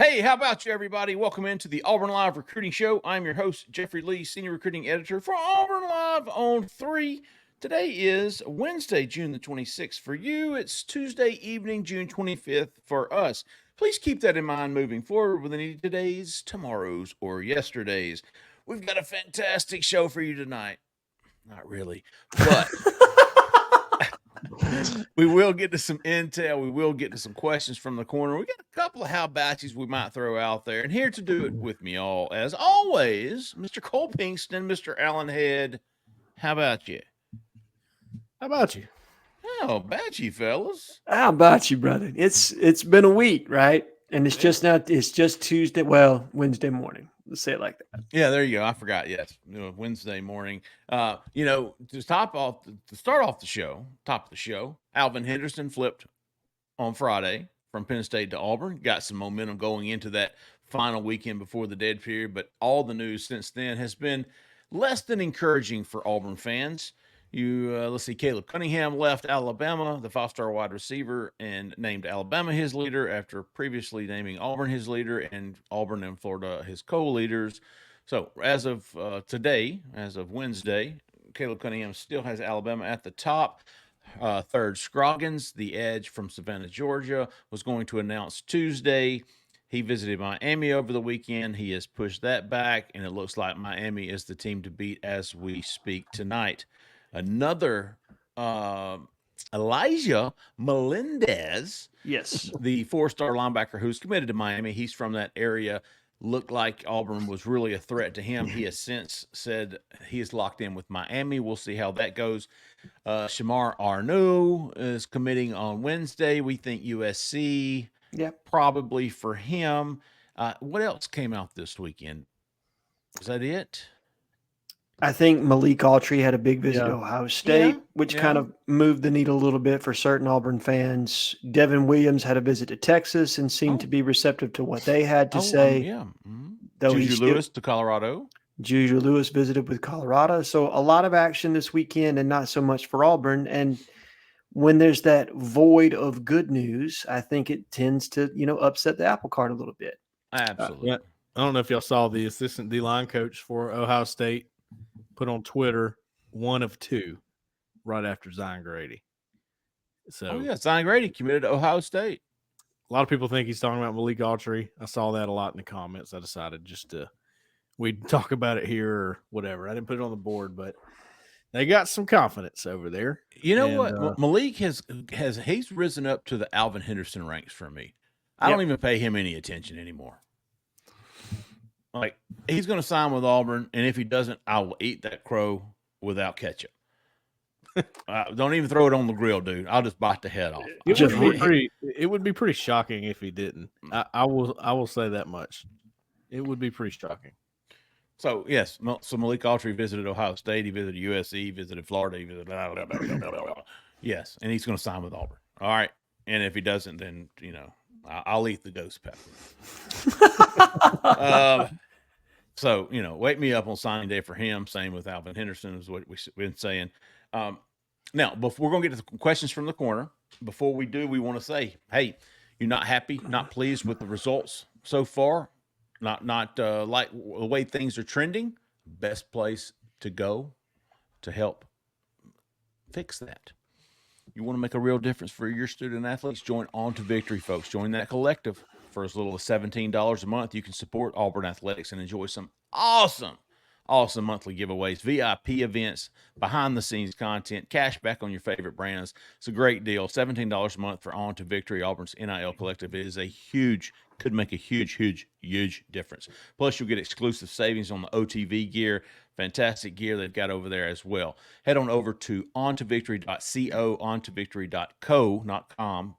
Hey, how about you, everybody? Welcome into the Auburn Live Recruiting Show. I'm your host, Jeffrey Lee, Senior Recruiting Editor for Auburn Live on 3. Today is Wednesday, June the 26th. For you, it's Tuesday evening, June 25th for us. Please keep that in mind moving forward with any today's, tomorrow's, or yesterday's. We've got a fantastic show for you tonight. Not really, but we will get to some intel. We will get to some questions from the corner. We got a couple of how batches we might throw out there. And here to do it with me all, as always, Mr. Cole Pinkston, Mr. Allen Head. How about you? How about you? How about you, fellas? How about you, brother? It's been a week, right? And it's just Tuesday. Well, Wednesday morning. Let's say it like that. Yeah, there you go. I forgot. Yes, Wednesday morning. To start off the show, Alvin Henderson flipped on Friday from Penn State to Auburn. Got some momentum going into that final weekend before the dead period, but all the news since then has been less than encouraging for Auburn fans. Let's see, Caleb Cunningham left Alabama, the 5-star wide receiver, and named Alabama his leader after previously naming Auburn his leader and Auburn and Florida his co-leaders. So as of today, as of Wednesday, Caleb Cunningham still has Alabama at the top. Third, Scroggins, the edge from Savannah, Georgia, was going to announce Tuesday. He visited Miami over the weekend. He has pushed that back, and it looks like Miami is the team to beat as we speak tonight. Another Elijah Melendez, yes, the 4-star linebacker who's committed to Miami. He's from that area. Looked like Auburn was really a threat to him. He has since said he is locked in with Miami. We'll see how that goes. Shamar Arnaud is committing on Wednesday. We think USC, probably for him. What else came out this weekend? Is that it? I think Malik Autry had a big visit to Ohio State, which kind of moved the needle a little bit for certain Auburn fans. Devin Williams had a visit to Texas and seemed to be receptive to what they had to say. Julian Lewis to Colorado. Julian Lewis visited with Colorado. So a lot of action this weekend and not so much for Auburn. And when there's that void of good news, I think it tends to, upset the apple cart a little bit. Absolutely. I don't know if y'all saw the assistant D-line coach for Ohio State put on Twitter 1 of 2 right after Zion Grady. So Zion Grady committed to Ohio State. A lot of people think he's talking about Malik Autry. I saw that a lot in the comments. I decided we'd talk about it here or whatever. I didn't put it on the board, but they got some confidence over there. You know what? Malik he's risen up to the Alvin Henderson ranks for me. I don't even pay him any attention anymore. Like, he's going to sign with Auburn, and if he doesn't, I will eat that crow without ketchup. Don't even throw it on the grill, dude. I'll just bite the head off. It would be pretty shocking if he didn't. I will say that much. It would be pretty shocking. So, yes, Malik Autry visited Ohio State. He visited USC. He visited Florida. He visited yes, and he's going to sign with Auburn. All right. And if he doesn't, then, I'll eat the ghost pepper. So, wake me up on signing day for him. Same with Alvin Henderson is what we've been saying. Now, before we're going to get to the questions from the corner, before we do, we want to say, hey, you're not happy, not pleased with the results so far, not like the way things are trending, best place to go to help fix that. You want to make a real difference for your student athletes? Join On to Victory, folks. Join that collective. For as little as $17 a month, you can support Auburn Athletics and enjoy some awesome monthly giveaways, VIP events, behind-the-scenes content, cash back on your favorite brands. It's a great deal. $17 a month for On to Victory, Auburn's NIL collective. It is could make a huge difference. Plus, you'll get exclusive savings on the OTV gear. Fantastic gear they've got over there as well. Head on over to ontovictory.co, ontovictory.co.com,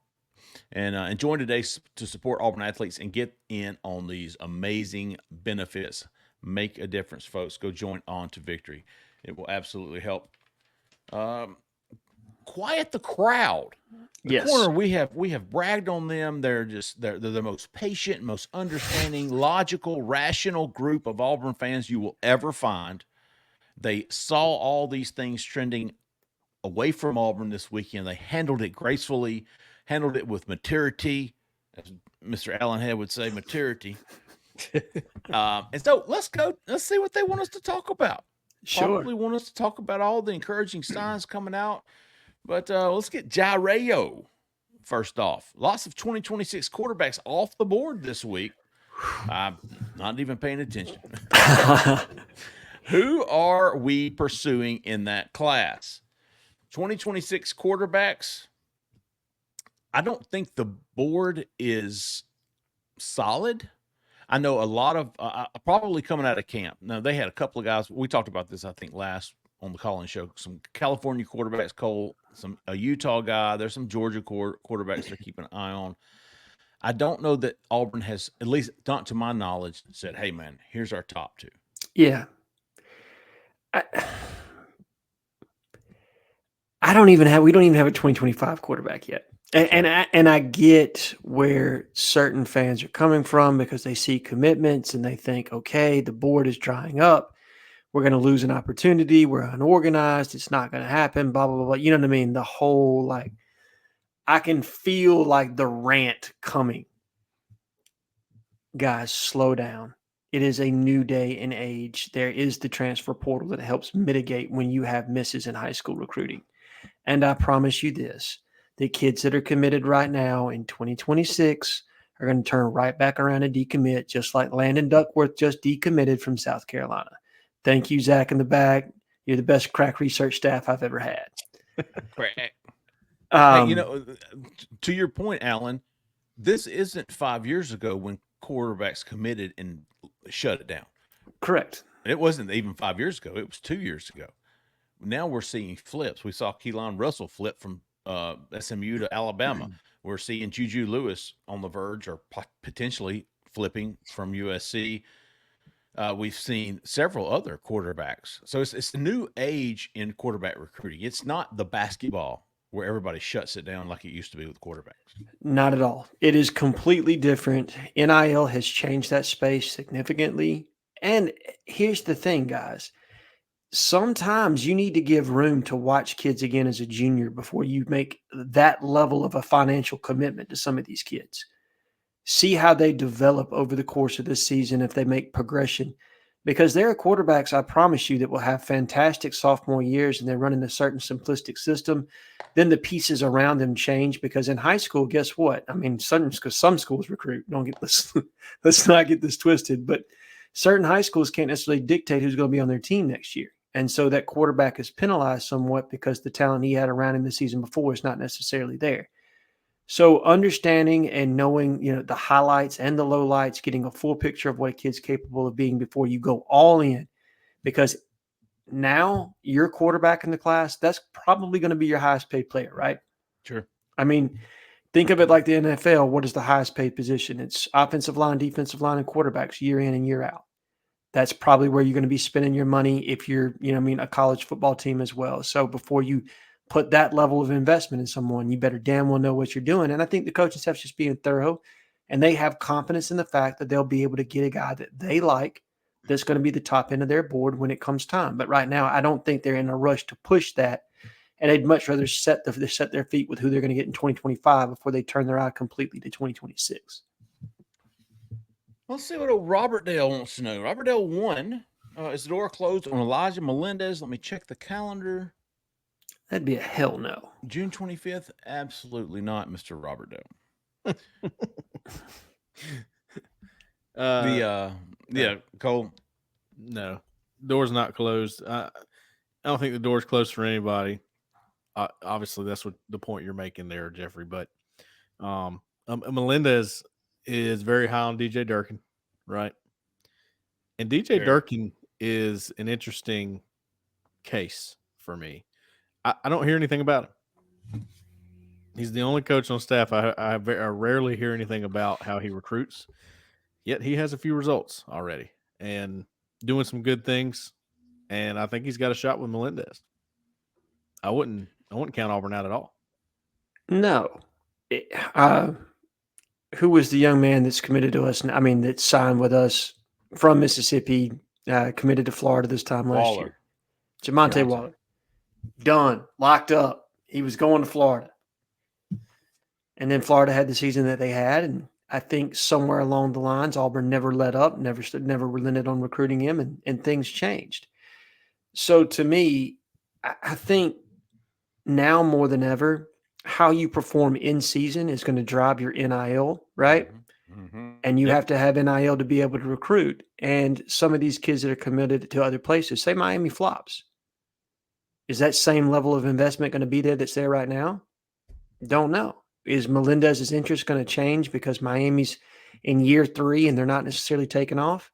and join today to support Auburn athletes and get in on these amazing benefits. Make a difference, folks. Go join On to Victory. It will absolutely help. Quiet the crowd. The corner, we have bragged on them. They're the most patient, most understanding, logical, rational group of Auburn fans you will ever find. They saw all these things trending away from Auburn this weekend. They handled it gracefully, handled it with maturity. As Mr. Allen Head would say, maturity. And so let's see what they want us to talk about. Sure. Probably want us to talk about all the encouraging signs coming out. But let's get Jairayo first off. Lots of 2026 quarterbacks off the board this week. I'm not even paying attention. Who are we pursuing in that class? 2026 quarterbacks. I don't think the board is solid. I know a lot of probably coming out of camp. Now, they had a couple of guys. We talked about this, I think, last on the call-in show. Some California quarterbacks, Cole, a Utah guy. There's some Georgia quarterbacks they're keeping an eye on. I don't know that Auburn has, at least not to my knowledge, said, hey, man, here's our top two. Yeah. we don't even have a 2025 quarterback yet. And I get where certain fans are coming from because they see commitments and they think, okay, the board is drying up. We're going to lose an opportunity. We're unorganized. It's not going to happen, blah, blah, blah, blah. You know what I mean? The whole, like, I can feel like the rant coming. Guys, slow down. It is a new day and age. There is the transfer portal that helps mitigate when you have misses in high school recruiting. And I promise you this. The kids that are committed right now in 2026 are going to turn right back around and decommit, just like Landon Duckworth just decommitted from South Carolina. Thank you, Zach, in the back. You're the best crack research staff I've ever had. Crack. Hey, to your point, Alan, this isn't 5 years ago when quarterbacks committed and shut it down. Correct. It wasn't even 5 years ago. It was 2 years ago. Now we're seeing flips. We saw Keelan Russell flip from SMU to Alabama. We're seeing Juju Lewis on the verge or potentially flipping from USC. We've seen several other quarterbacks. So it's a new age in quarterback recruiting. It's not the basketball where everybody shuts it down like it used to be with quarterbacks. Not at all. It is completely different. NIL has changed that space significantly. And here's the thing, guys. Sometimes you need to give room to watch kids again as a junior before you make that level of a financial commitment to some of these kids. See how they develop over the course of this season if they make progression. Because there are quarterbacks, I promise you, that will have fantastic sophomore years and they're running a certain simplistic system. Then the pieces around them change because in high school, guess what? I mean, some schools recruit. Don't get this. Let's not get this twisted. But certain high schools can't necessarily dictate who's going to be on their team next year. And so that quarterback is penalized somewhat because the talent he had around him the season before is not necessarily there. So understanding and knowing, the highlights and the lowlights, getting a full picture of what a kid's capable of being before you go all in, because now your quarterback in the class, that's probably going to be your highest paid player, right? Sure. I mean, think of it like the NFL. What is the highest paid position? It's offensive line, defensive line, and quarterbacks year in and year out. That's probably where you're going to be spending your money if you're, a college football team as well. So before you put that level of investment in someone, you better damn well know what you're doing. And I think the coaching staff's just being thorough, and they have confidence in the fact that they'll be able to get a guy that they like that's going to be the top end of their board when it comes time. But right now, I don't think they're in a rush to push that, and they'd much rather set their feet with who they're going to get in 2025 before they turn their eye completely to 2026. Let's see what old Robert Dale wants to know. Robert Dale 1, is the door closed on Elijah Melendez? Let me check the calendar. That'd be a hell no. June 25th? Absolutely not, Mr. Robert Dale. Cole? No, door's not closed. I don't think the door's closed for anybody. Obviously, that's what the point you're making there, Jeffrey. But Melendez is very high on DJ Durkin, right? And DJ Durkin is an interesting case for me. I don't hear anything about him. He's the only coach on staff I rarely hear anything about how he recruits. Yet he has a few results already and doing some good things. And I think he's got a shot with Melendez. I wouldn't count Auburn out at all. No. Who was the young man that's committed to us? That signed with us from Mississippi, committed to Florida this time last year. Jamonte Waller. Done. Locked up. He was going to Florida. And then Florida had the season that they had. And I think somewhere along the lines, Auburn never let up, never relented on recruiting him, and things changed. So to me, I think now more than ever, how you perform in season is going to drive your NIL, right? Mm-hmm. And you have to have NIL to be able to recruit. And some of these kids that are committed to other places, say Miami flops. Is that same level of investment going to be there that's there right now? Don't know. Is Melendez's interest going to change because Miami's in year 3 and they're not necessarily taking off?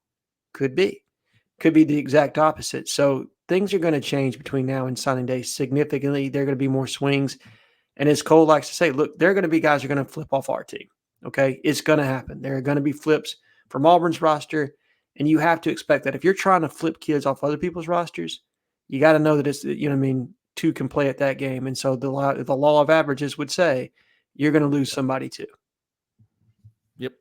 Could be. Could be the exact opposite. So things are going to change between now and signing day significantly. There are going to be more swings. And as Cole likes to say, look, there are going to be guys who are going to flip off our team. Okay. It's going to happen. There are going to be flips from Auburn's roster. And you have to expect that if you're trying to flip kids off other people's rosters, you got to know that it's, two can play at that game. And so the law of averages would say you're going to lose somebody too. Yep.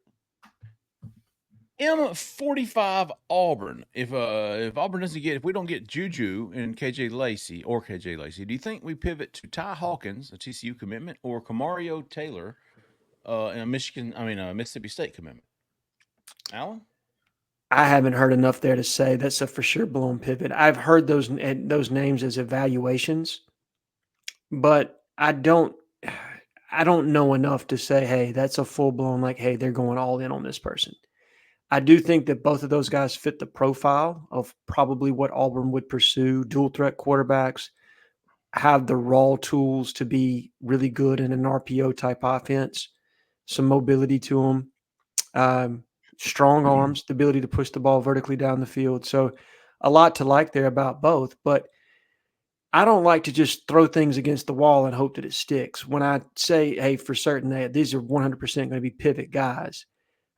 M45 Auburn. If Auburn if we don't get Juju and KJ Lacey, do you think we pivot to Ty Hawkins, a TCU commitment, or Kamario Taylor, a Mississippi State commitment? Alan? I haven't heard enough there to say that's a for sure blown pivot. I've heard those names as evaluations, but I don't know enough to say, hey, that's a full blown hey, they're going all in on this person. I do think that both of those guys fit the profile of probably what Auburn would pursue. Dual threat quarterbacks have the raw tools to be really good in an RPO type offense, some mobility to them. Strong arms, the ability to push the ball vertically down the field. So a lot to like there about both, but I don't like to just throw things against the wall and hope that it sticks. When I say, hey, for certain that these are 100% going to be pivot guys,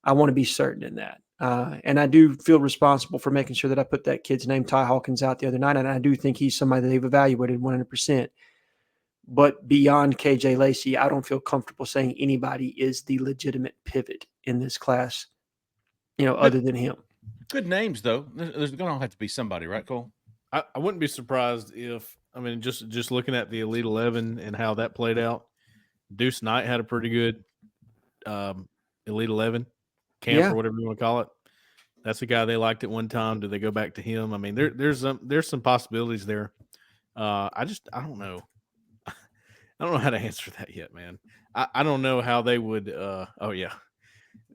I want to be certain in that. And I do feel responsible for making sure that I put that kid's name, Ty Hawkins, out the other night. And I do think he's somebody that they've evaluated 100%. But beyond KJ Lacey, I don't feel comfortable saying anybody is the legitimate pivot in this class. Other than him. Good names, though. There's going to have to be somebody, right, Cole? I wouldn't be surprised if, just looking at the Elite 11 and how that played out, Deuce Knight had a pretty good Elite 11 camp or whatever you want to call it. That's a guy they liked at one time. Do they go back to him? There's some possibilities there. I don't know. I don't know how to answer that yet, man. I don't know how they would. Oh yeah.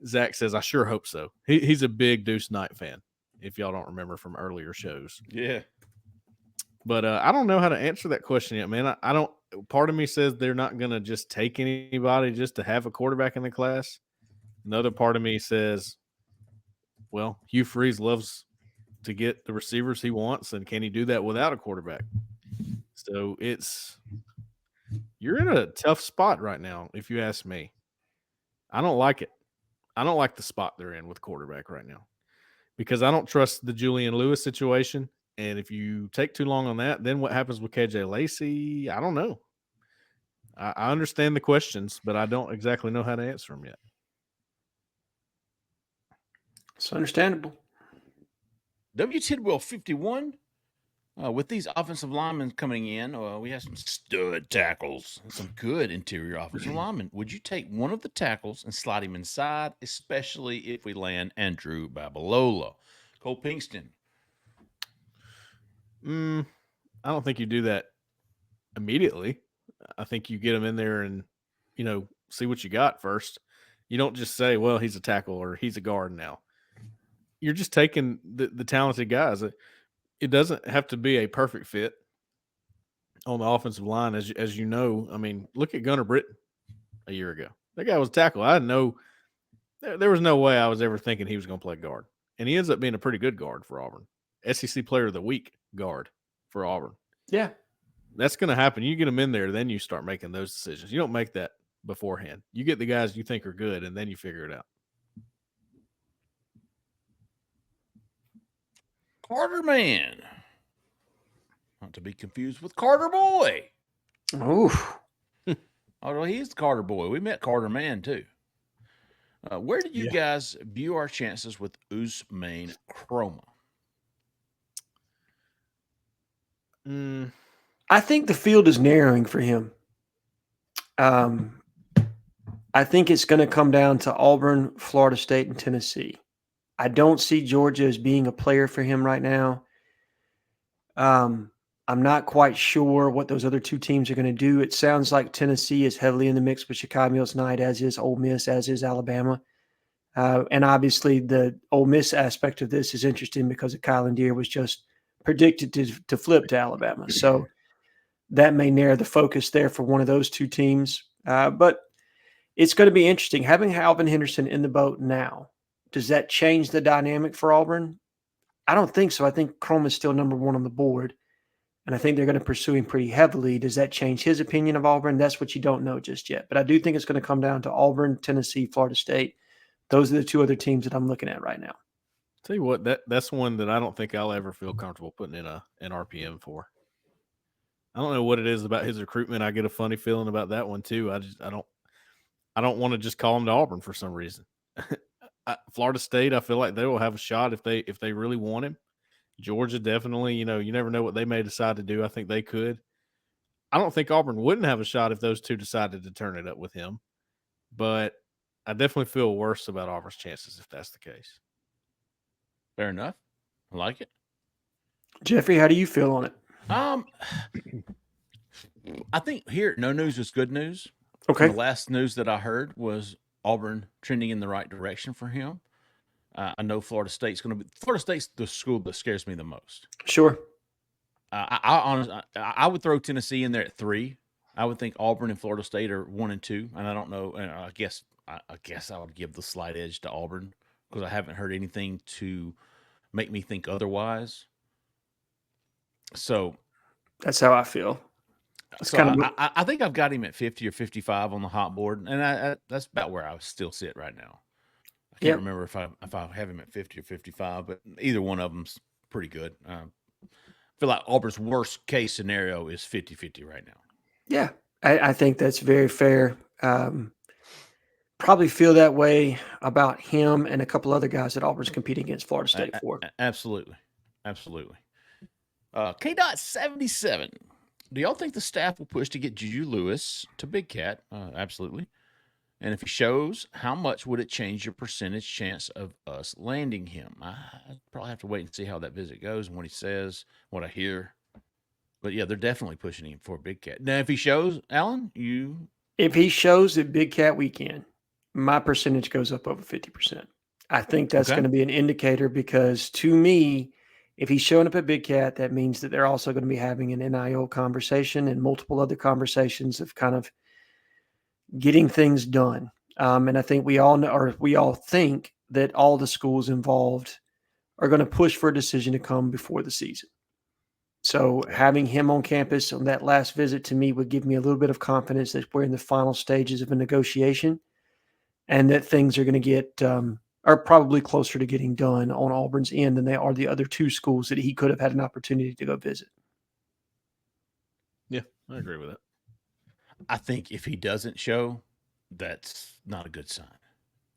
Zach says, I sure hope so. He's a big Deuce Knight fan, if y'all don't remember from earlier shows. Yeah. But I don't know how to answer that question yet, man. I don't. Part of me says they're not going to just take anybody just to have a quarterback in the class. Another part of me says, well, Hugh Freeze loves to get the receivers he wants, and can he do that without a quarterback? So you're in a tough spot right now, if you ask me. I don't like it. I don't like the spot they're in with quarterback right now because I don't trust the Julian Lewis situation. And if you take too long on that, then what happens with KJ Lacey? I don't know. I understand the questions, but I don't exactly know how to answer them yet. It's understandable. W. Tidwell 51. With these offensive linemen coming in, we have some stud tackles and some good interior offensive linemen. Would you take one of the tackles and slide him inside, especially if we land Andrew Babalola? Cole Pinkston. I don't think you do that immediately. I think you get him in there and, see what you got first. You don't just say, well, he's a tackle or he's a guard now. You're just taking the talented guys. It doesn't have to be a perfect fit on the offensive line, as you know. Look at Gunnar Britton a year ago. That guy was a tackle. I didn't know there was no way I was ever thinking he was going to play guard, and he ends up being a pretty good guard for Auburn. SEC Player of the Week guard for Auburn. Yeah, that's going to happen. You get them in there, then you start making those decisions. You don't make that beforehand. You get the guys you think are good, and then you figure it out. Carter Man. Not to be confused with Carter Boy. Oof. Although he's the Carter Boy. We met Carter Man, too. Where do you guys view our chances with Usman Chroma? I think the field is narrowing for him. I I think it's going to come down to Auburn, Florida State, and Tennessee. I don't see Georgia as being a player for him right now. I'm not quite sure what those other two teams are going to do. It sounds like Tennessee is heavily in the mix with Chicago tonight, as is Ole Miss, as is Alabama. And obviously, the Ole Miss aspect of this is interesting because Kylan Deere was just predicted to flip to Alabama. So that may narrow the focus there for one of those two teams. But it's going to be interesting. Having Alvin Henderson in the boat now, does that change the dynamic for Auburn? I don't think so. I think Chrome is still number one on the board, and I think they're going to pursue him pretty heavily. Does that change his opinion of Auburn? That's what you don't know just yet. But I do think it's going to come down to Auburn, Tennessee, Florida State. Those are the two other teams that I'm looking at right now. Tell you what, that's one that I don't think I'll ever feel comfortable putting in an RPM for. I don't know what it is about his recruitment. I get a funny feeling about that one too. I don't want to just call him to Auburn for some reason. Florida State, I feel like they will have a shot if they really want him. Georgia, definitely. You never know what they may decide to do. I think they could. I don't think Auburn wouldn't have a shot if those two decided to turn it up with him. But I definitely feel worse about Auburn's chances if that's the case. Fair enough. I like it. Jeffrey, how do you feel on it? I think here, no news is good news. Okay. The last news that I heard was Auburn trending in the right direction for him. I know Florida State's the school that scares me the most. Sure. I would throw Tennessee in there at 3. I would think Auburn and Florida State are 1 and 2, and I don't know. And I guess I would give the slight edge to Auburn because I haven't heard anything to make me think otherwise. So that's how I feel. I think I've got him at 50 or 55 on the hot board, and that's about where I still sit right now. I can't remember if I have him at 50 or 55, but either one of them's pretty good. I feel like Auburn's worst case scenario is 50-50 right now. Yeah, I think that's very fair. Probably feel that way about him and a couple other guys that Auburn's competing against Florida State for. Absolutely. K-Dot 77. Do y'all think the staff will push to get Julian Lewis to Big Cat? Absolutely. And if he shows, how much would it change your percentage chance of us landing him? I'd probably have to wait and see how that visit goes and what he says, what I hear. But yeah, they're definitely pushing him for Big Cat. Now, if he shows, Alan, if he shows at Big Cat weekend, my percentage goes up over 50%. I think that's going to be an indicator because to me, if he's showing up at Big Cat, that means that they're also going to be having an NIL conversation and multiple other conversations of kind of getting things done. And I think we all think that all the schools involved are going to push for a decision to come before the season. So having him on campus on that last visit to me would give me a little bit of confidence that we're in the final stages of a negotiation and that things are going to get are probably closer to getting done on Auburn's end than they are the other two schools that he could have had an opportunity to go visit. Yeah, I agree with that. I think if he doesn't show, that's not a good sign.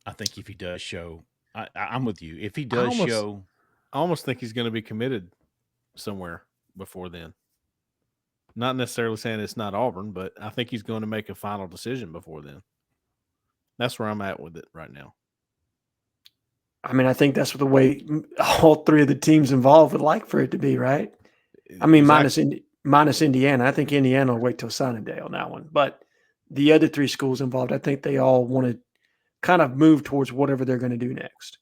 I think if he does show, I'm with you. If he does show, I almost think he's going to be committed somewhere before then. Not necessarily saying it's not Auburn, but I think he's going to make a final decision before then. That's where I'm at with it right now. I mean, I think that's the way all three of the teams involved would like for it to be, right? I mean, minus Indiana. I think Indiana will wait till signing day on that one. But the other three schools involved, I think they all want to kind of move towards whatever they're going to do next.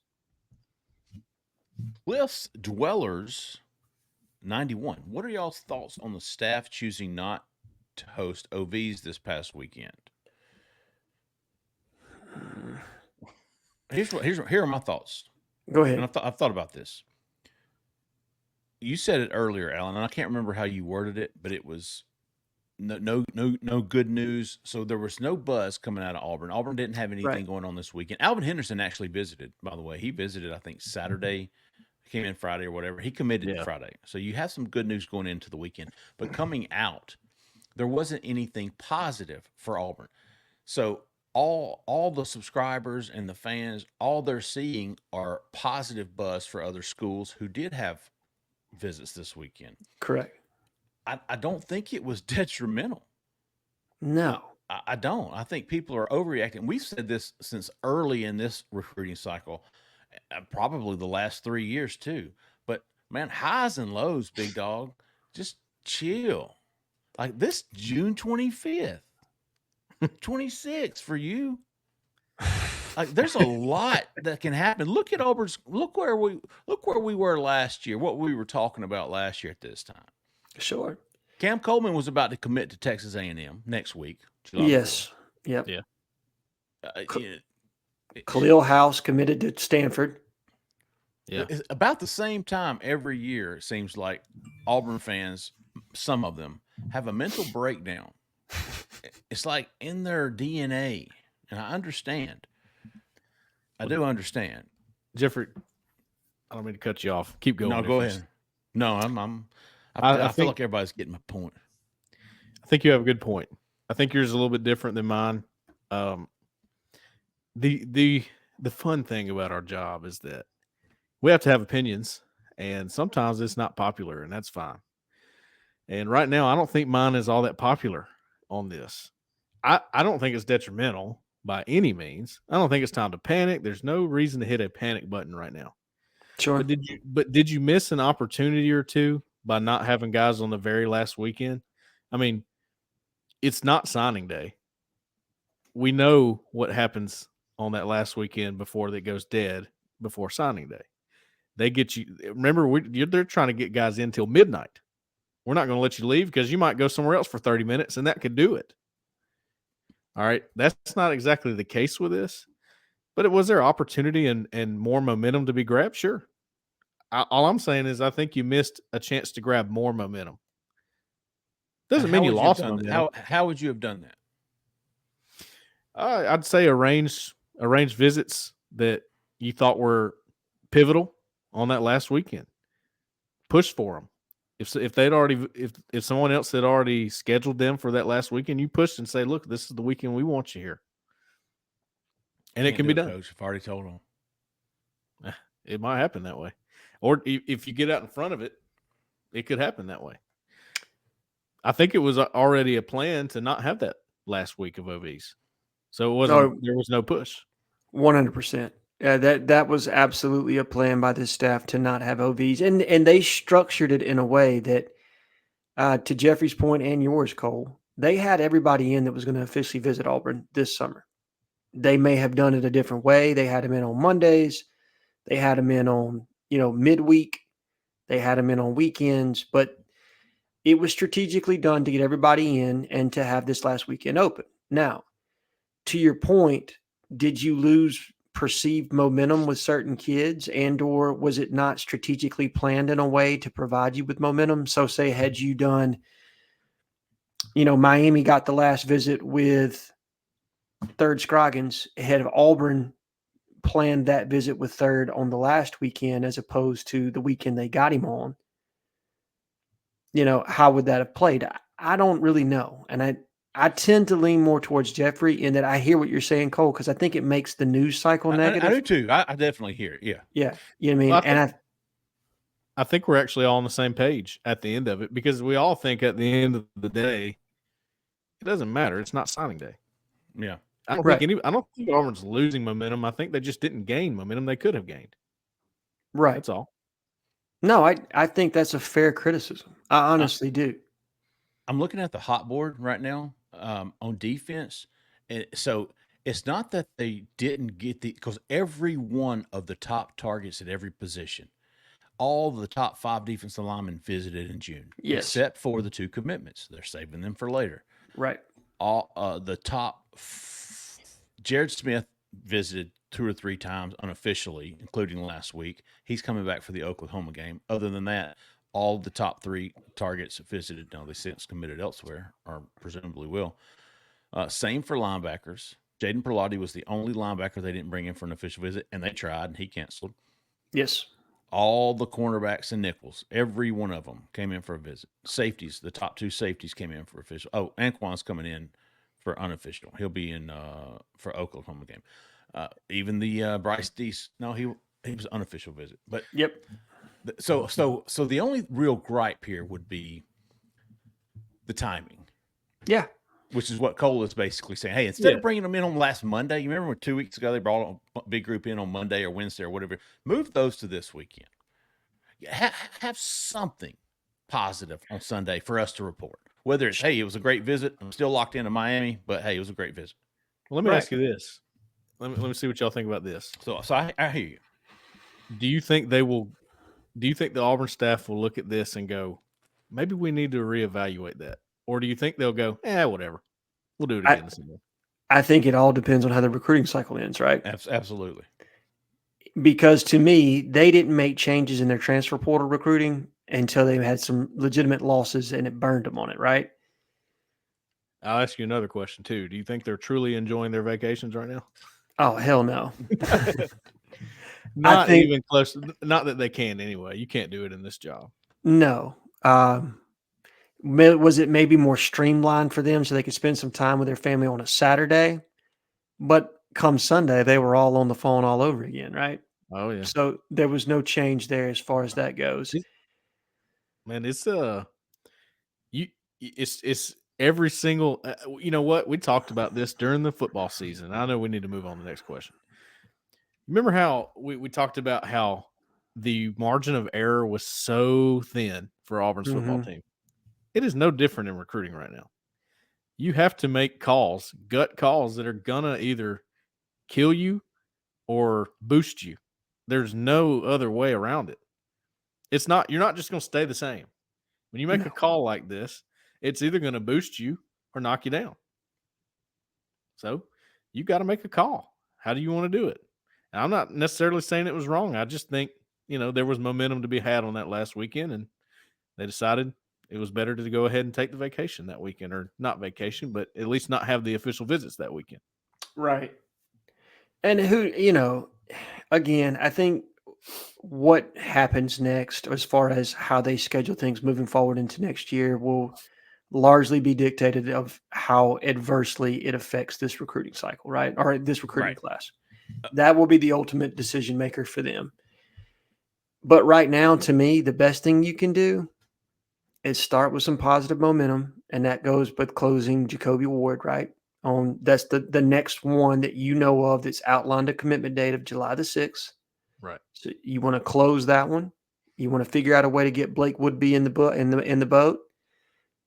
Cliffs Dwellers 91. What are y'all's thoughts on the staff choosing not to host OVs this past weekend? Here are my thoughts. Go ahead. And I've thought about this. You said it earlier, Alan, and I can't remember how you worded it, but it was no good news. So there was no buzz coming out of Auburn. Auburn didn't have anything going on this weekend. Alvin Henderson actually visited, by the way. He visited, I think, Saturday, came in Friday or whatever. He committed Friday. So you have some good news going into the weekend. But coming out, there wasn't anything positive for Auburn. So all the subscribers and the fans, all they're seeing are positive buzz for other schools who did have visits this weekend. Correct. I don't think it was detrimental. No. I don't. I think people are overreacting. We've said this since early in this recruiting cycle, probably the last 3 years too. But man, highs and lows, big dog. Just chill. Like this June 25th, 26th for you. Like there's a lot that can happen. Look at Auburn's. Look where we were last year. What we were talking about last year at this time. Sure. Cam Coleman was about to commit to Texas A&M next week. July Yes. 4th. Yep. Yeah. Khalil House committed to Stanford. Yeah. It's about the same time every year, it seems like Auburn fans, some of them, have a mental breakdown. It's like in their DNA. And I understand. I do understand. Jeffrey, I don't mean to cut you off. Keep going. No, go ahead. No, I feel like everybody's getting my point. I think you have a good point. I think yours is a little bit different than mine. The fun thing about our job is that we have to have opinions, and sometimes it's not popular, and that's fine. And right now, I don't think mine is all that popular on this. I don't think it's detrimental by any means. I don't think it's time to panic. There's no reason to hit a panic button right now. Sure. But did you miss an opportunity or two by not having guys on the very last weekend? I mean, it's not signing day. We know what happens on that last weekend before that goes dead before signing day. They get you. Remember, they're trying to get guys in till midnight. We're not going to let you leave because you might go somewhere else for 30 minutes, and that could do it. All right, that's not exactly the case with this, but was there opportunity and more momentum to be grabbed? Sure. All I'm saying is I think you missed a chance to grab more momentum. Doesn't mean you lost momentum. How would you have done that? I'd say arrange visits that you thought were pivotal on that last weekend. Push for them. If they'd already if someone else had already scheduled them for that last weekend, you push and say, "Look, this is the weekend we want you here," and it can be done. Coach, I've already told them. It might happen that way, or if you get out in front of it, it could happen that way. I think it was already a plan to not have that last week of OVs, so it wasn't. There was no push. 100%. That was absolutely a plan by this staff to not have OVs, and they structured it in a way that, to Jeffrey's point and yours, Cole, they had everybody in that was going to officially visit Auburn this summer. They may have done it a different way. They had them in on Mondays. They had them in on midweek. They had them in on weekends, but it was strategically done to get everybody in and to have this last weekend open. Now, to your point, did you lose perceived momentum with certain kids, and or was it not strategically planned in a way to provide you with momentum? So say had you done, Miami got the last visit with Third Scroggins, had Auburn planned that visit with Third on the last weekend as opposed to the weekend they got him on, how would that have played? I don't really know. And I tend to lean more towards Jeffrey in that I hear what you're saying, Cole, because I think it makes the news cycle negative. I do too. I definitely hear it. Yeah. Yeah. You know what I mean? Well, I think we're actually all on the same page at the end of it, because we all think at the end of the day, it doesn't matter. It's not signing day. Yeah. I don't think Auburn's losing momentum. I think they just didn't gain momentum they could have gained. Right. That's all. No, I think that's a fair criticism. I honestly do. I'm looking at the hot board right now on defense. And so it's not that they didn't get because every one of the top targets at every position, all the top 5 defensive linemen visited in June. Yes. Except for the 2 commitments. They're saving them for later. Right. All the top Jared Smith visited 2 or 3 times unofficially, including last week. He's coming back for the Oklahoma game. Other than that, all the top 3 targets visited. No, they since committed elsewhere, or presumably will. Same for linebackers. Jaden Perlotti was the only linebacker they didn't bring in for an official visit, and they tried, and he canceled. Yes. All the cornerbacks and nickels, every one of them came in for a visit. Safeties, the top 2 safeties came in for official. Oh, Anquan's coming in for unofficial. He'll be in for Oklahoma game. Even the Bryce Deese, no, he was unofficial visit. But yep. So the only real gripe here would be the timing. Yeah. which is what Cole is basically saying. Hey, instead of bringing them in on last Monday, you remember when 2 weeks ago they brought a big group in on Monday or Wednesday or whatever, move those to this weekend. Have something positive on Sunday for us to report. Whether it's, hey, it was a great visit. I'm still locked into Miami, but hey, it was a great visit. Well, let me ask you this. Let me see what y'all think about this. So I hear you. Do you think they will? Do you think the Auburn staff will look at this and go, maybe we need to reevaluate that, or do you think they'll go, whatever, we'll do it again? I think it all depends on how the recruiting cycle ends, right? Absolutely. Because to me, they didn't make changes in their transfer portal recruiting until they had some legitimate losses and it burned them on it, right? I'll ask you another question too. Do you think they're truly enjoying their vacations right now? Oh, hell no. Not even close. Not that they can anyway. You can't do it in this job. No. Was it maybe more streamlined for them so they could spend some time with their family on a Saturday? But come Sunday, they were all on the phone all over again, right? Oh yeah. So there was no change there as far as that goes. Man, it's every single. You know what? We talked about this during the football season. I know we need to move on to the next question. Remember how we talked about how the margin of error was so thin for Auburn's football team? It is no different in recruiting right now. You have to make calls, gut calls that are gonna either kill you or boost you. There's no other way around it. It's not. You're not just gonna stay the same. When you make a call like this, it's either gonna boost you or knock you down. So you got to make a call. How do you want to do it? I'm not necessarily saying it was wrong. I just think, there was momentum to be had on that last weekend, and they decided it was better to go ahead and take the vacation that weekend, or not vacation, but at least not have the official visits that weekend. Right. And again, I think what happens next as far as how they schedule things moving forward into next year will largely be dictated of how adversely it affects this recruiting cycle, right? Or this recruiting class. That will be the ultimate decision maker for them. But right now, to me, the best thing you can do is start with some positive momentum, and that goes with closing Jacoby Ward, right? That's the next one that you know of that's outlined a commitment date of July the 6th. Right. So you want to close that one. You want to figure out a way to get Blake Woodby in the boat.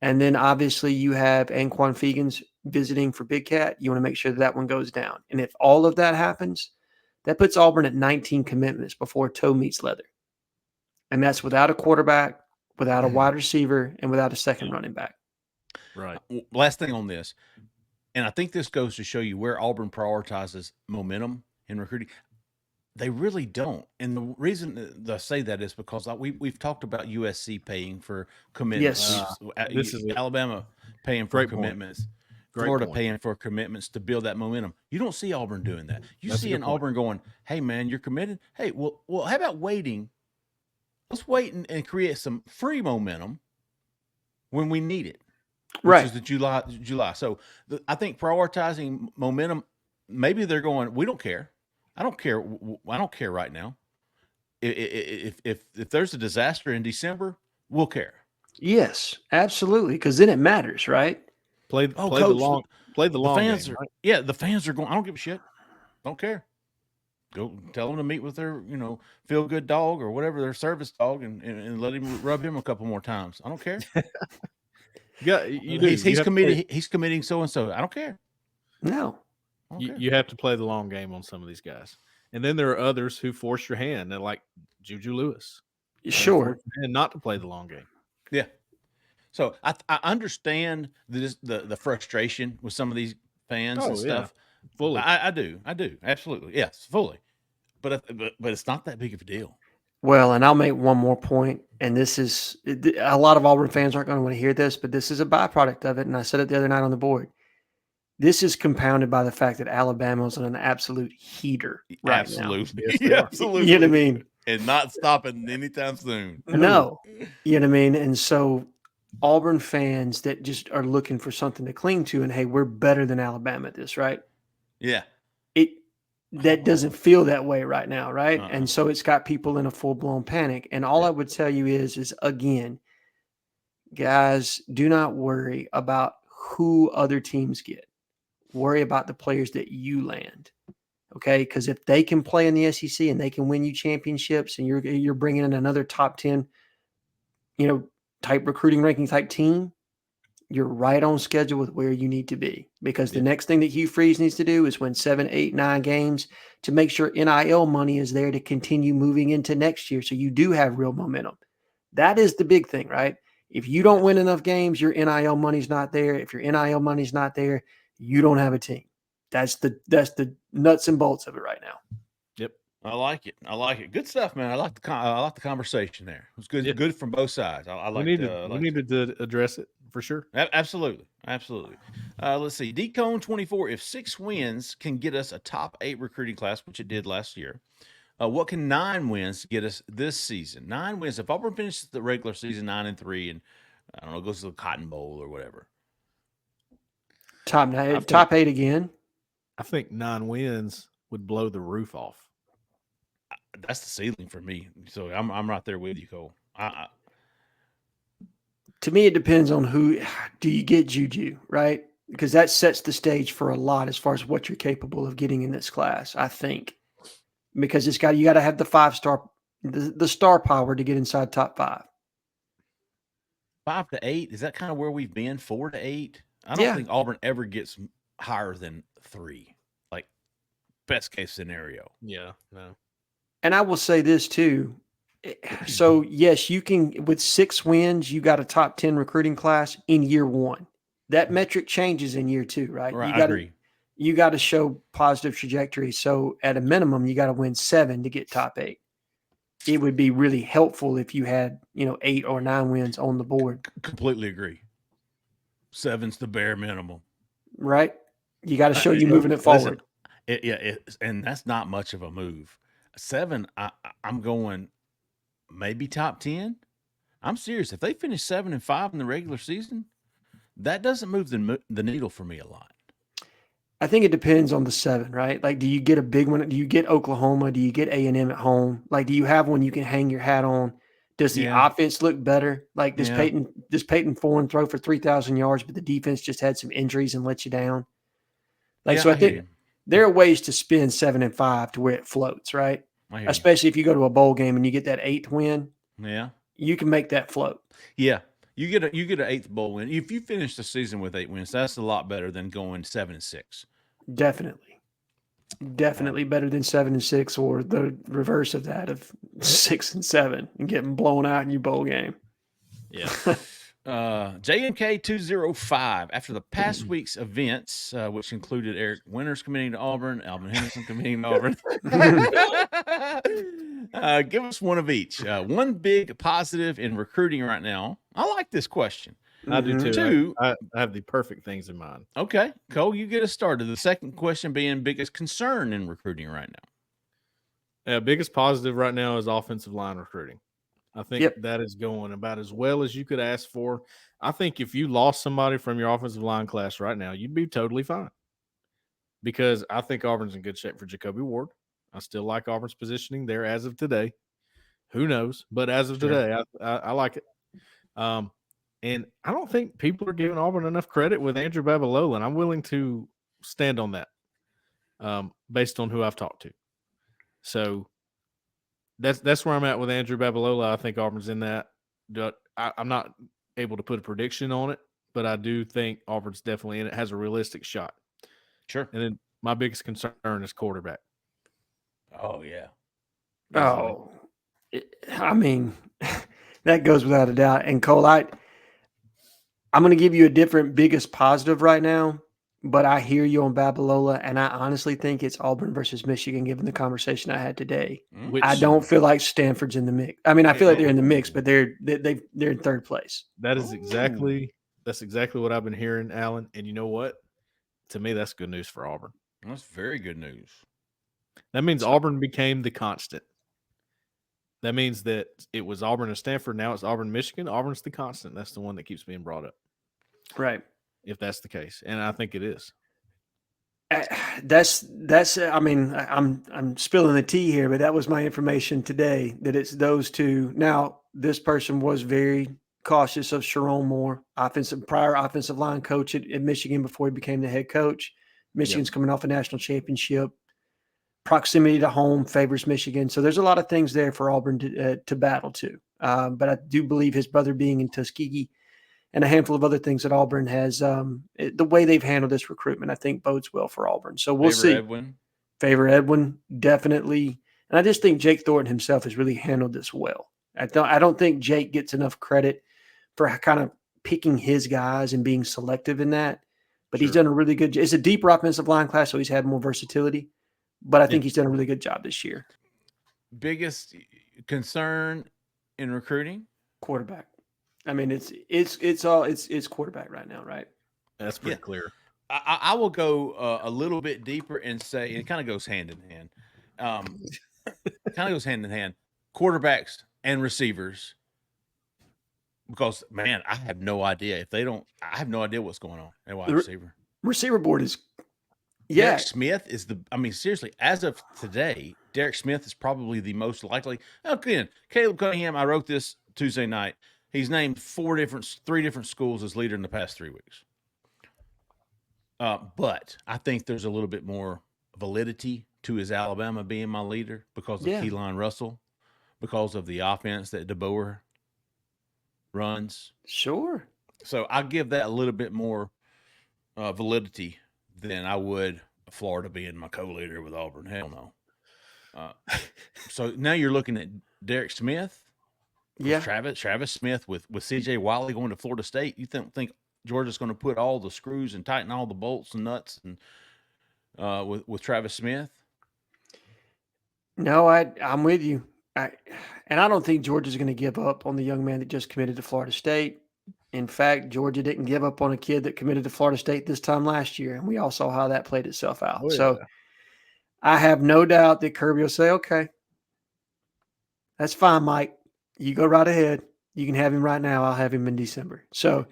And then obviously you have Anquan Fegans visiting for Big Cat. You want to make sure that one goes down. And if all of that happens, that puts Auburn at 19 commitments before toe meets leather. And that's without a quarterback, without a wide receiver, and without a second running back. Right. Last thing on this, and I think this goes to show you where Auburn prioritizes momentum in recruiting. They really don't. And the reason I say that is because we've talked about USC paying for commitments. Yes. This is Alabama paying for commitments. Florida paying for commitments to build that momentum. You don't see Auburn doing that. You see in Auburn going, hey, man, you're committed. Hey, well, how about waiting? Let's wait and create some free momentum when we need it. Which is the July. So I think prioritizing momentum, maybe they're going, we don't care. I don't care. I don't care right now. If there's a disaster in December, we'll care. Yes, absolutely. Because then it matters, right? Play the long fans game. Right? Yeah, the fans are going, I don't give a shit. Don't care. Go tell them to meet with their, feel good dog or whatever, their service dog, and let him rub him a couple more times. I don't care. He's committing so and so. I don't care. No. You have to play the long game on some of these guys. And then there are others who force your hand, and like Juju Lewis. Sure. And not to play the long game. Yeah. So I understand the frustration with some of these fans and stuff. Fully. I do. Absolutely. Yes, fully. But it's not that big of a deal. Well, and I'll make one more point, and this is a lot of Auburn fans aren't going to want to hear this, but this is a byproduct of it, and I said it the other night on the board. This is compounded by the fact that Alabama is on an absolute heater right absolutely. now. Yes, absolutely. You know what I mean? And not stopping anytime soon. No. You know what I mean? And so Auburn fans that just are looking for something to cling to, and hey, we're better than Alabama at this, right? Yeah. That doesn't feel that way right now, right? And so it's got people in a full-blown panic. And all I would tell you is again, guys, do not worry about who other teams get. Worry about the players that you land. Okay, because if they can play in the SEC and they can win you championships, and you're bringing in another top 10, type recruiting ranking type team, you're right on schedule with where you need to be. Because the next thing that Hugh Freeze needs to do is win 7, 8, 9 games to make sure NIL money is there to continue moving into next year, so you do have real momentum. That is the big thing, right? If you don't win enough games, your NIL money's not there. If your NIL money's not there, you don't have a team. That's the nuts and bolts of it right now. Yep, I like it. Good stuff, man. I like the conversation there. It was good. Good from both sides. We needed to address it for sure. Absolutely. Let's see. Decone 24. If 6 wins can get us a top 8 recruiting class, which it did last year, what can 9 wins get us this season? 9 wins. If Auburn finishes the regular season 9-3, and I don't know, goes to the Cotton Bowl or whatever. Top 8 again. I think 9 wins would blow the roof off. That's the ceiling for me. So I'm right there with you, Cole. To me, it depends on who. Do you get Juju, right? Because that sets the stage for a lot as far as what you're capable of getting in this class, I think. Because you got to have the 5-star, the star power to get inside top 5. 5 to 8, is that kind of where we've been? 4 to 8. I don't think Auburn ever gets higher than 3, like best case scenario. Yeah, no. And I will say this too. So yes, you can, with 6 wins, you got a top 10 recruiting class in year 1. That metric changes in year 2, right? Right, I agree. You got to show positive trajectory. So at a minimum, you got to win 7 to get top 8. It would be really helpful if you had, 8 or 9 wins on the board. Completely agree. 7's the bare minimum. Right? You got to show you moving it forward. And that's not much of a move. 7, I'm going maybe top 10. I'm serious. If they finish 7-5 in the regular season, that doesn't move the needle for me a lot. I think it depends on the 7, right? Like, do you get a big one? Do you get Oklahoma? Do you get A&M at home? Like, do you have one you can hang your hat on? Does the offense look better? Like, does Peyton Thorne throw for 3,000 yards, but the defense just had some injuries and let you down? So I think there are ways to spin 7-5 to where it floats, right? Especially if you go to a bowl game and you get that 8th win. Yeah, you can make that float. Yeah, you get an 8th bowl win. If you finish the season with 8 wins, that's a lot better than going 7-6. Definitely better than 7-6, or the reverse of that of 6-7 and getting blown out in your bowl game. Yeah. JMK 205. After the past week's events, which included Eric Winters committing to Auburn, Alvin Henderson committing to Auburn, give us one of each. One big positive in recruiting right now. I like this question. I do too. 2, I have the perfect things in mind. Okay, Cole, you get us started. The second question being biggest concern in recruiting right now. Yeah, biggest positive right now is offensive line recruiting. I think that is going about as well as you could ask for. I think if you lost somebody from your offensive line class right now, you'd be totally fine. Because I think Auburn's in good shape for Jacoby Ward. I still like Auburn's positioning there as of today. Who knows? But as of today, I like it. And I don't think people are giving Auburn enough credit with Andrew Babalola, and I'm willing to stand on that based on who I've talked to. So that's where I'm at with Andrew Babalola. I think Auburn's in that. I'm not able to put a prediction on it, but I do think Auburn's definitely in it, has a realistic shot. Sure. And then my biggest concern is quarterback. Oh, yeah. Oh, I mean, that goes without a doubt. And Cole, I'm going to give you a different biggest positive right now, but I hear you on Babalola, and I honestly think it's Auburn versus Michigan, given the conversation I had today. I don't feel like Stanford's in the mix. I mean, I feel like they're in the mix, but they're in third place. That's exactly what I've been hearing, Alan. And you know what? To me, that's good news for Auburn. That's very good news. That means Auburn became the constant. That means that it was Auburn and Stanford. Now it's Auburn, Michigan. Auburn's the constant. That's the one that keeps being brought up. Right. If that's the case. And I think it is. That's I mean, I'm spilling the tea here, but that was my information today, that it's those two. Now, this person was very cautious of Sharon Moore, prior offensive line coach at Michigan before he became the head coach. Michigan's coming off a national championship. Proximity to home favors Michigan. So there's a lot of things there for Auburn to battle to. But I do believe his brother being in Tuskegee and a handful of other things that Auburn has, the way they've handled this recruitment, I think bodes well for Auburn. So we'll see. Favor Edwin, definitely. And I just think Jake Thornton himself has really handled this well. I don't think Jake gets enough credit for kind of picking his guys and being selective in that. But he's done a really good job. It's a deeper offensive line class, so he's had more versatility. But I think he's done a really good job this year. Biggest concern in recruiting? Quarterback. I mean, it's quarterback right now, right? That's pretty clear. I will go a little bit deeper and say it kind of goes hand in hand. Quarterbacks and receivers. Because, man, I have no idea. I have no idea what's going on at wide receiver. Receiver board is, Derek Smith is seriously, as of today, Derek Smith is probably the most likely. Again, Caleb Cunningham, I wrote this Tuesday night. He's named three different schools as leader in the past 3 weeks. But I think there's a little bit more validity to his Alabama being my leader because of Keelan Russell, because of the offense that DeBoer runs. Sure. So I give that a little bit more validity than I would Florida being my co-leader with Auburn. Hell no. So now you're looking at Derek Smith. Yeah. Travis Smith with C.J. Wiley going to Florida State. You think Georgia's going to put all the screws and tighten all the bolts and nuts and with Travis Smith? No, I'm with you. I don't think Georgia's going to give up on the young man that just committed to Florida State. In fact, Georgia didn't give up on a kid that committed to Florida State this time last year, and we all saw how that played itself out. Oh, yeah. So I have no doubt that Kirby will say, okay, that's fine, Mike. You go right ahead. You can have him right now. I'll have him in December. So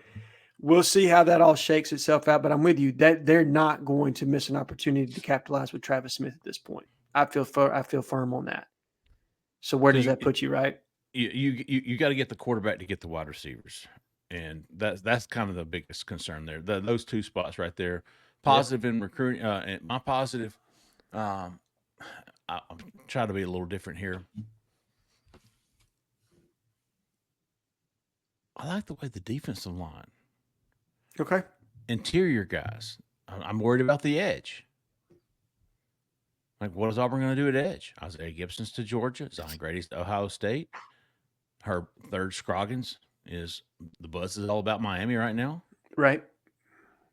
we'll see how that all shakes itself out. But I'm with you that they're not going to miss an opportunity to capitalize with Travis Smith at this point. I feel firm on that. So where does that put you, right? You got to get the quarterback to get the wide receivers, and that's kind of the biggest concern there. Those two spots right there, positive in recruiting. And my positive, I'm trying to be a little different here. I like the way the defensive line. Okay. Interior guys. I'm worried about the edge. Like, what is Auburn going to do at edge? Isaiah Gibson's to Georgia. Zion Grady's to Ohio State. Her third Scroggins is the buzz is all about Miami right now. Right.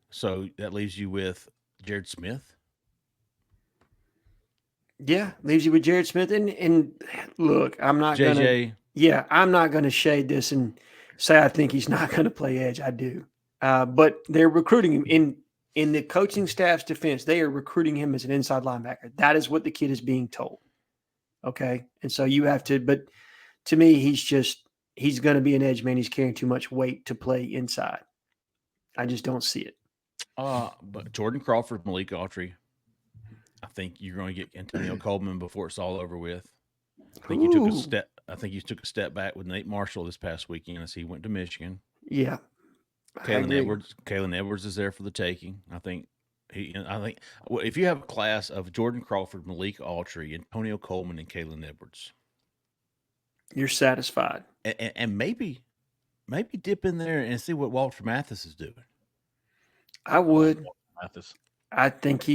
So that leaves you with Jared Smith. Yeah, leaves you with Jared Smith. And look, I'm not going to – yeah, I'm not going to shade this and say I think he's not going to play edge. I do. But they're recruiting him in the coaching staff's defense. They are recruiting him as an inside linebacker. That is what the kid is being told. Okay. And so you have to, but to me, he's going to be an edge man. He's carrying too much weight to play inside. I just don't see it. But Jordan Crawford, Malik Autry, I think you're going to get Antonio Coleman before it's all over with. I think you took a step back with Nate Marshall this past weekend as he went to Michigan. Yeah. Kalen Edwards is there for the taking. I think if you have a class of Jordan Crawford, Malik Autry, Antonio Coleman, and Kalen Edwards, you're satisfied. And maybe dip in there and see what Walter Mathis is doing. I would. I think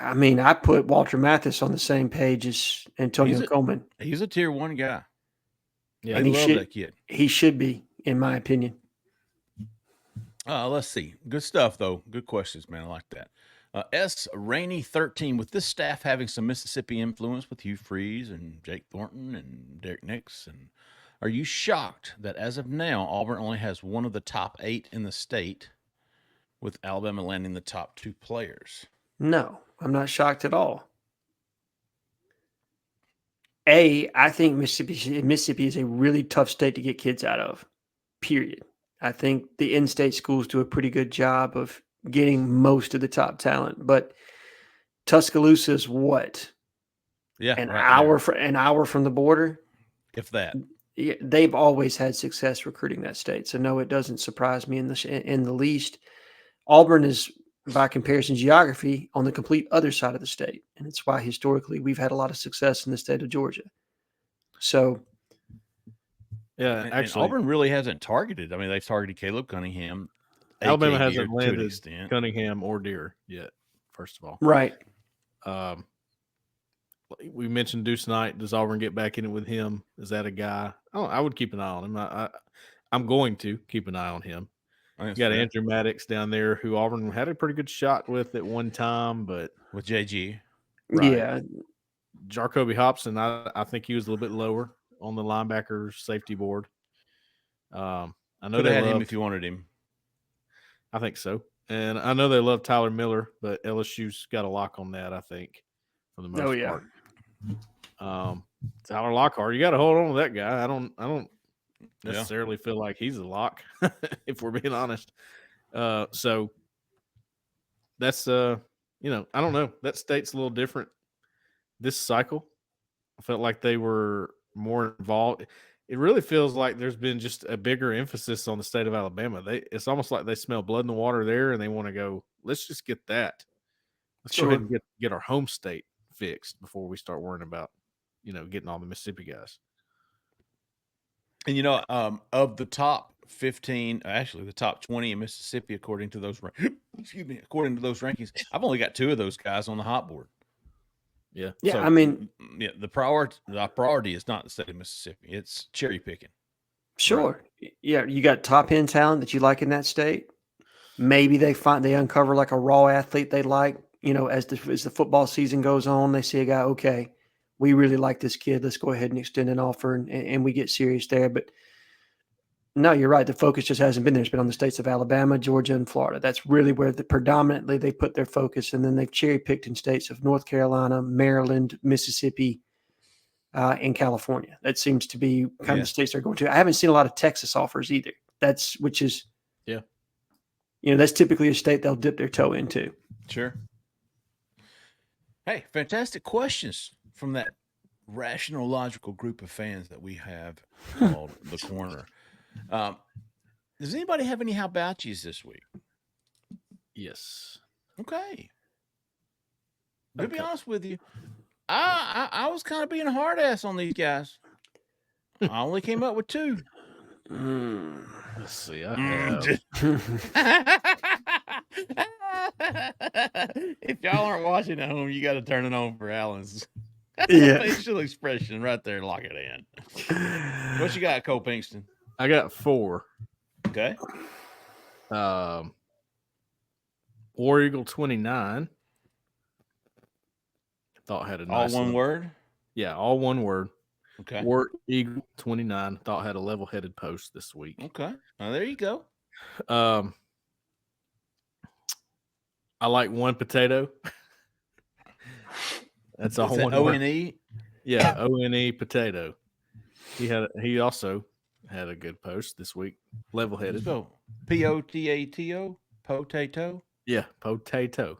I put Walter Mathis on the same page as Antonio Coleman. He's a tier 1 guy. Yeah, I love that kid. He should be, in my opinion. Let's see. Good stuff, though. Good questions, man. I like that. S. Rainey 13. With this staff having some Mississippi influence with Hugh Freeze and Jake Thornton and Derek Nixon, are you shocked that as of now, Auburn only has one of the top 8 in the state, with Alabama landing the top 2 players? No, I'm not shocked at all. I think Mississippi is a really tough state to get kids out of, period. I think the in-state schools do a pretty good job of getting most of the top talent, but Tuscaloosa is what? Yeah, an hour from the border, if that. they've always had success recruiting that state. So no, it doesn't surprise me in the least. Auburn is, by comparison, geography on the complete other side of the state, and it's why historically we've had a lot of success in the state of Georgia. So, yeah, and actually, Auburn really hasn't targeted. I mean, they've targeted Caleb Cunningham. Alabama AK hasn't Deer to an landed extent. Cunningham or Deer yet. First of all, right. We mentioned Deuce Knight. Does Auburn get back in it with him? Is that a guy? I would keep an eye on him. I'm going to keep an eye on him. You got fair. Andrew Maddox down there, who Auburn had a pretty good shot with at one time, but with JG, right. Yeah. Jacoby Hobson, I think he was a little bit lower on the linebacker safety board. I know could they have had him love, if you wanted him. I think so, and I know they love Tyler Miller, but LSU's got a lock on that. I think for the most part. Tyler Lockhart, you got to hold on to that guy. I don't necessarily feel like he's a lock, if we're being honest. So that's I don't know. That state's a little different this cycle. I felt like they were more involved. It really feels like there's been just a bigger emphasis on the state of Alabama. It's almost like they smell blood in the water there, and they want to go, let's just get that. Let's go ahead and get our home state fixed before we start worrying about, getting all the Mississippi guys. And of the top 15, actually the top 20 in Mississippi, according to those rankings, I've only got 2 of those guys on the hot board. Yeah. Yeah. So, I mean, the priority is not the state of Mississippi. It's cherry picking. Sure. Right. Yeah. You got top end talent that you like in that state. Maybe they uncover like a raw athlete they like, as the football season goes on, they see a guy, okay, we really like this kid. Let's go ahead and extend an offer and we get serious there. But no, you're right. The focus just hasn't been there. It's been on the states of Alabama, Georgia, and Florida. That's really where predominantly they put their focus. And then they've cherry picked in states of North Carolina, Maryland, Mississippi, and California. That seems to be kind of the states they're going to. I haven't seen a lot of Texas offers either. That's typically a state they'll dip their toe into. Sure. Hey, fantastic questions from that rational, logical group of fans that we have called The Corner. Does anybody have any how about yous this week? Yes. Okay. To be honest with you, I was kind of being a hard ass on these guys. I only came up with 2. Let's see. I have. If y'all aren't watching at home, you got to turn it on for Alan's facial expression right there. Lock it in. What you got, Cole Pinkston? I got 4. Okay. War Eagle 29. Thought had a nice all one word. Yeah, all one word. Okay. War Eagle 29. Thought had a level-headed post this week. Okay. Well, there you go. I like One Potato. That's a whole O-N-E. Yeah, O-N-E Potato. He also had a good post this week. Level-headed. So P-O-T-A-T-O. Potato. Yeah, potato.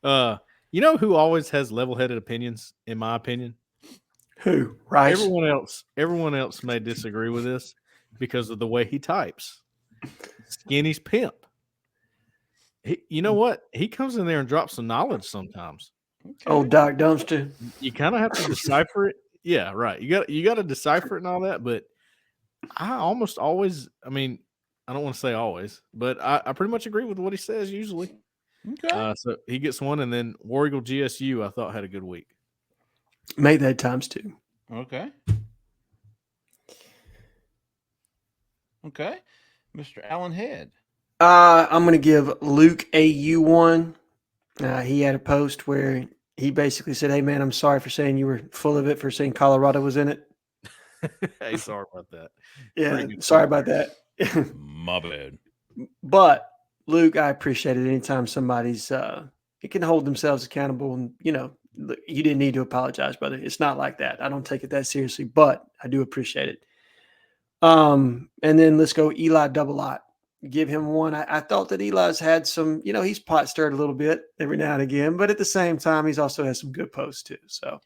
You know who always has level-headed opinions, in my opinion? Who? Rice? Everyone else may disagree with this because of the way he types. Skinny's pimp. You know what? He comes in there and drops some knowledge sometimes. Okay. Oh, Doc Dumpster. You kind of have to decipher it. Yeah, right. You got to decipher it and all that. But I almost always, I don't want to say always, but I pretty much agree with what he says usually. Okay. So he gets one, and then War Eagle GSU I thought had a good week. Make that times 2. Okay. Okay. Mr. Alan Head. I'm going to give Luke AU one. He had a post where he basically said, hey, man, I'm sorry for saying you were full of it for saying Colorado was in it. Hey, sorry about that. Yeah, sorry about that. My bad. But, Luke, I appreciate it. Anytime somebody's it can hold themselves accountable, and, you didn't need to apologize, brother. It's not like that. I don't take it that seriously, but I do appreciate it. And then let's go Eli Double-Lot. Give him one. I thought that Eli's had some, he's pot stirred a little bit every now and again, but at the same time, he's also had some good posts too. So,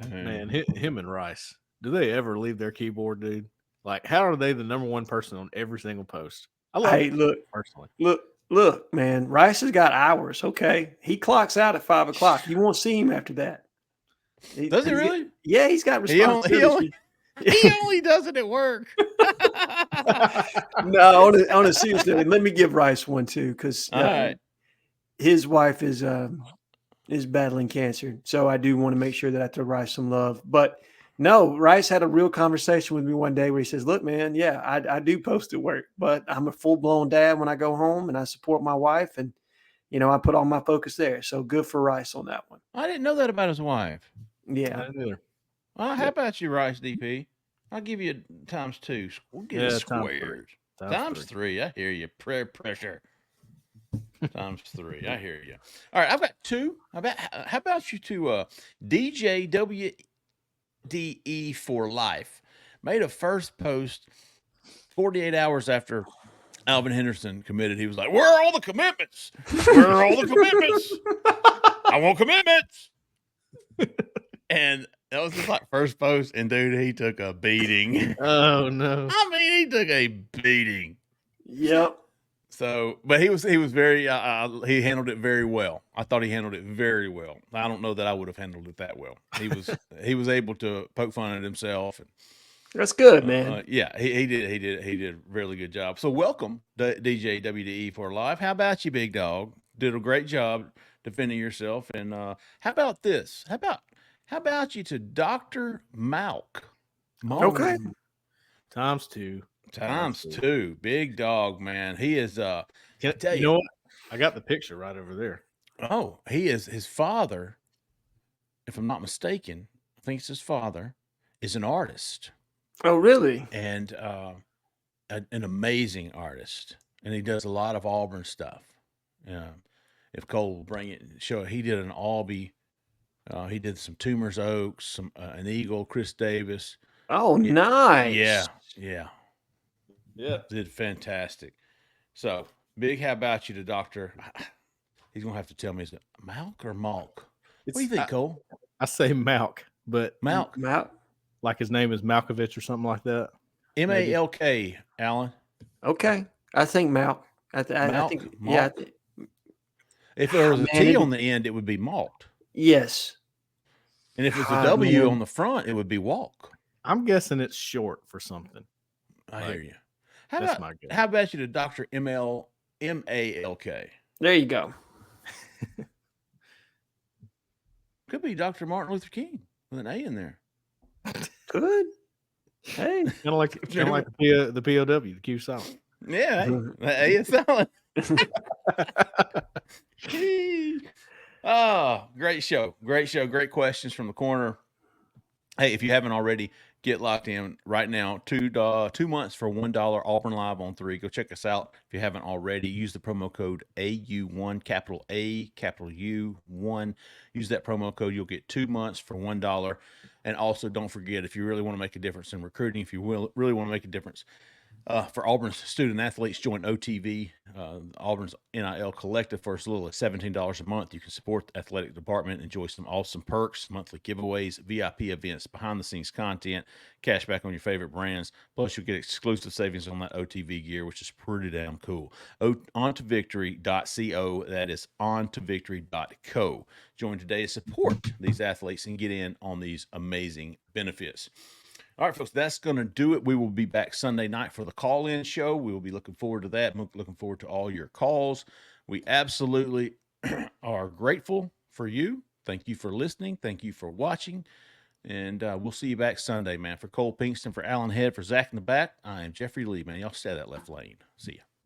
man, him and Rice, do they ever leave their keyboard, dude? Like, how are they the number one person on every single post? I love it, look, personally. look, man. Rice has got hours. Okay, he clocks out at 5 o'clock. You won't see him after that. Does he really? Yeah, he's got responsibilities. He only does it at work. No, on a serious note, let me give Rice one too, because right. his wife is battling cancer. So I do want to make sure that I throw Rice some love. But no, Rice had a real conversation with me one day where he says, look, man, yeah, I do post at work, but I'm a full-blown dad when I go home, and I support my wife, and I put all my focus there. So good for Rice on that one. I didn't know that about his wife. Yeah. I didn't either. Well, how about you, Rice DP? I'll give you times 2. We'll get it squared. Times three. I hear you. Prayer pressure. Times 3. I hear you. All right, I've got 2. How about you two? DJ WDE for life made a first post 48 hours after Alvin Henderson committed. He was like, "Where are all the commitments? Where are all the commitments? I want commitments." And that was his first post, and dude, he took a beating. Oh no! I mean, he took a beating. Yep. So, but he was very he handled it very well. I thought he handled it very well. I don't know that I would have handled it that well. He was able to poke fun at himself. And, that's good, man. Yeah, he did a really good job. So, welcome DJ WDE for life. How about you, big dog? Did a great job defending yourself. And how about this? How about you to Dr. Malk? Okay. Times 2. Times 2. Big dog, man. He is you know what? I got the picture right over there. Oh, he is his father, if I'm not mistaken, I think it's his father, is an artist. Oh, really? And an amazing artist. And he does a lot of Auburn stuff. If Cole will bring it and show it, he did an Albee. He did some Tumors Oaks, an Eagle, Chris Davis. Oh, nice. Yeah. Yeah. Did fantastic. So, big how about you to Dr. He's going to have to tell me, is it Malk or Malk? What do you think, Cole? I say Malk, but Malk. Like his name is Malkovich or something like that. Malk, Alan. Okay. I think Malk. I think, Malk? yeah. If there was a T on the end, it would be Malt. Yes. And if it's a W on the front, it would be Walk. I'm guessing it's short for something. I hear you. How about you to Dr. Malk? There you go. Could be Dr. Martin Luther King with an A in there. Good. Hey. Kind of like the POW, the Q silent. Yeah, the A is silent. Oh, great show. Great questions from the corner. Hey, if you haven't already, get locked in right now. 2 months for $1 Auburn Live on 3. Go check us out. If you haven't already, use the promo code AU1, capital A, capital U1. Use that promo code. You'll get 2 months for $1. And also, don't forget, if you really want to make a difference in recruiting, if you really want to make a difference for Auburn's student athletes, join OTV, Auburn's NIL collective, for as little as $17 a month. You can support the athletic department, enjoy some awesome perks, monthly giveaways, VIP events, behind-the-scenes content, cash back on your favorite brands. Plus, you'll get exclusive savings on that OTV gear, which is pretty damn cool. OnToVictory.co. That is OnToVictory.co. Join today to support these athletes and get in on these amazing benefits. All right, folks, that's going to do it. We will be back Sunday night for the call-in show. We will be looking forward to that. Looking forward to all your calls. We absolutely are grateful for you. Thank you for listening. Thank you for watching. And we'll see you back Sunday, man. For Cole Pinkston, for Alan Head, for Zach in the back, I am Jeffrey Lee, man. Y'all stay that left lane. See ya.